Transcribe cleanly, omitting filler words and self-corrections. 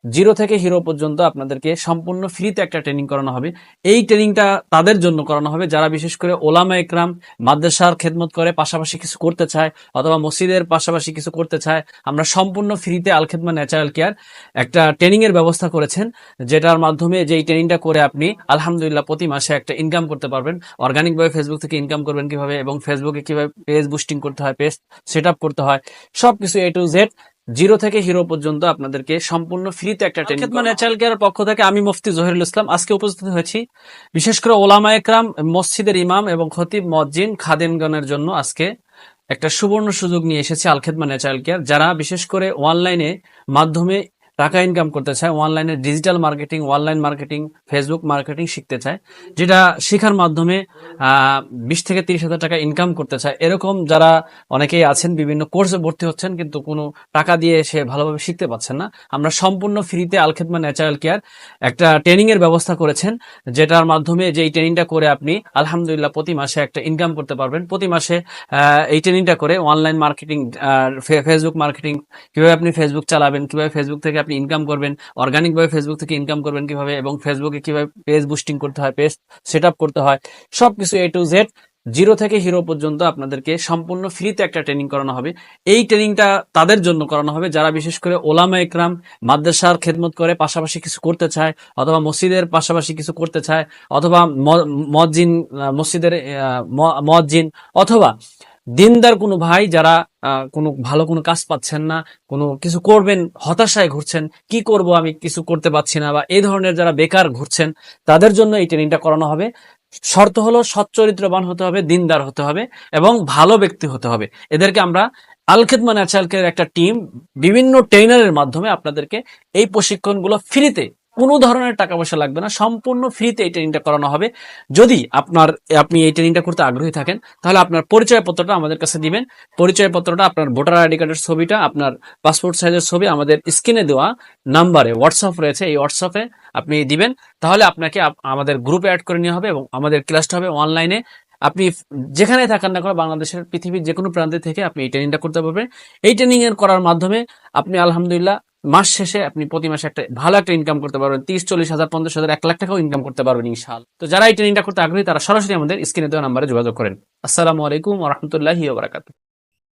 Zero থেকে hero পর্যন্ত আপনাদেরকে সম্পূর্ণ ফ্রিতে একটা ট্রেনিং করানো হবে। এই ট্রেনিংটা তাদের জন্য করানো হবে যারা বিশেষ করে ওলামা একরাম মাদ্রাসার খেদমত করে পাশাপাশি কিছু করতে চায় অথবা মসজিদের পাশাপাশি কিছু করতে চায়। আমরা সম্পূর্ণ ফ্রিতে আল খেদমা ন্যাচারাল কেয়ার একটা ট্রেনিং এর ব্যবস্থা করেছেন, যেটার মাধ্যমে যেই ট্রেনিংটা করে আপনি আলহামদুলিল্লাহ প্রতি মাসে একটা ইনকাম করতে পারবেন। অর্গানিক ভাবে ফেসবুক থেকে ইনকাম করবেন কিভাবে এবং ফেসবুকে কিভাবে পেজ বুস্টিং করতে হয়, পেজ সেট আপ করতে হয়, সবকিছু এ টু জেড জিরো থেকে হিরো পর্যন্ত আপনাদেরকে সম্পূর্ণ ফ্রিতে একটা ট্রেনিং। ন্যাচারাল কেয়ার পক্ষ থেকে আমি মুফতি জহিরুল ইসলাম আজকে উপস্থিত হয়েছি বিশেষ করে ওলামা একরাম, মসজিদের ইমাম এবং খতিব, মুয়াজ্জিন, খাদেমগণের জন্য আজকে একটা সুবর্ণ সুযোগ নিয়ে এসেছে আল খেদমা ন্যাচারাল কেয়ার। যারা বিশেষ করে অনলাইনে মাধ্যমে টাকা ইনকাম করতে চায়, অনলাইনে digital marketing, online marketing, Facebook marketing শিখতে চায়, যেটা শেখার মাধ্যমে 20 থেকে 30 হাজার টাকা ইনকাম করতে চায়, এরকম যারা অনেকেই আছেন বিভিন্ন কোর্সে ভর্তি হচ্ছেন কিন্তু কোনো টাকা দিয়ে সে ভালোভাবে শিখতে পাচ্ছেন না। আমরা সম্পূর্ণ ফ্রিতে আল খেদমা ন্যাচারাল কেয়ার একটা ট্রেনিং এর ব্যবস্থা করেছেন, যেটার মাধ্যমে যেই ট্রেনিংটা করে আপনি আলহামদুলিল্লাহ প্রতি মাসে একটা ইনকাম করতে পারবেন। প্রতি মাসে এই ট্রেনিংটা করে অনলাইন মার্কেটিং, ফেসবুক মার্কেটিং, কিভাবে আপনি ফেসবুক চালাবেন, কিভাবে ফেসবুক থেকে আপনি ইনকাম করবেন, অর্গানিক ভাবে ফেসবুক থেকে ইনকাম করবেন কিভাবে এবং ফেসবুকে কিভাবে পেজ বুস্টিং করতে হয়, পেজ সেট আপ করতে হয়, সবকিছু এ টু জেড জিরো থেকে হিরো পর্যন্ত আপনাদেরকে সম্পূর্ণ ফ্রিতে একটা ট্রেনিং করানো হবে। এই ট্রেনিংটা তাদের জন্য করানো হবে যারা বিশেষ করে ওলামা একরাম মাদ্রাসার খেদমত করে পাশাপাশি কিছু করতে চায় অথবা মসজিদের পাশাপাশি কিছু করতে চায় অথবা মসজিদ মসজিদের মুয়াজ্জিন অথবা দিনদার কোনো ভাই যারা কোনো ভালো কোনো কাজ পাচ্ছেন না, কোনো কিছু করবেন হতাশায় ঘুরছেন, কি করব আমি কিছু করতে পারছি না, বা এই ধরনের যারা বেকার ঘুরছেন তাদের জন্য এই ট্রেনিংটা করানো হবে। শর্ত হলো সচ্চরিত্রবান হতে হবে, দিনদার হতে হবে এবং ভালো ব্যক্তি হতে হবে। এদেরকে আমরা আল খেদমা ন্যাচারাল কেয়ার একটা টিম বিভিন্ন ট্রেনারের মাধ্যমে আপনাদেরকে এই প্রশিক্ষণগুলো ফ্রিতে, কোনো ধরনের টাকা পয়সা লাগবে না, সম্পূর্ণ ফ্রিতে এই ট্রেনিংটা করানো হবে। যদি আপনি এই ট্রেনিংটা করতে আগ্রহী থাকেন তাহলে আপনার পরিচয়পত্রটা আমাদের কাছে দিবেন। পরিচয়পত্রটা, আপনার ভোটার আইডি কার্ডের ছবিটা, আপনার পাসপোর্ট সাইজের ছবি আমাদের স্ক্রিনে দেওয়া নাম্বারে হোয়াটসঅ্যাপ রয়েছে, এই হোয়াটসঅ্যাপে আপনি দিবেন। তাহলে আপনাকে আমাদের গ্রুপে অ্যাড করে নেওয়া হবে এবং আমাদের ক্লাসটা হবে অনলাইনে। আপনি যেখানে থাকেন না কেন বাংলাদেশের পৃথিবীর যে কোনো প্রান্তে থেকে আপনি এই ট্রেনিংটা করতে পারবেন। এই ট্রেনিং এর করার মাধ্যমে আপনি আলহামদুলিল্লাহ মাস শেষে আপনি প্রতি মাসে একটা ভালো একটা ইনকাম করতে পারবেন, 30-40 হাজার, 50 হাজার, 1 লাখ টাকাও ইনকাম করতে পারবেন ইনশাআল্লাহ। তো যারা এই ট্রেনিংটা করতে আগ্রহী তারা সরাসরি আমাদের স্ক্রিনে দেওয়া নাম্বারে যোগাযোগ করেন। আসসালামু আলাইকুম ওয়া রাহমাতুল্লাহি ওয়া বারাকাতুহু।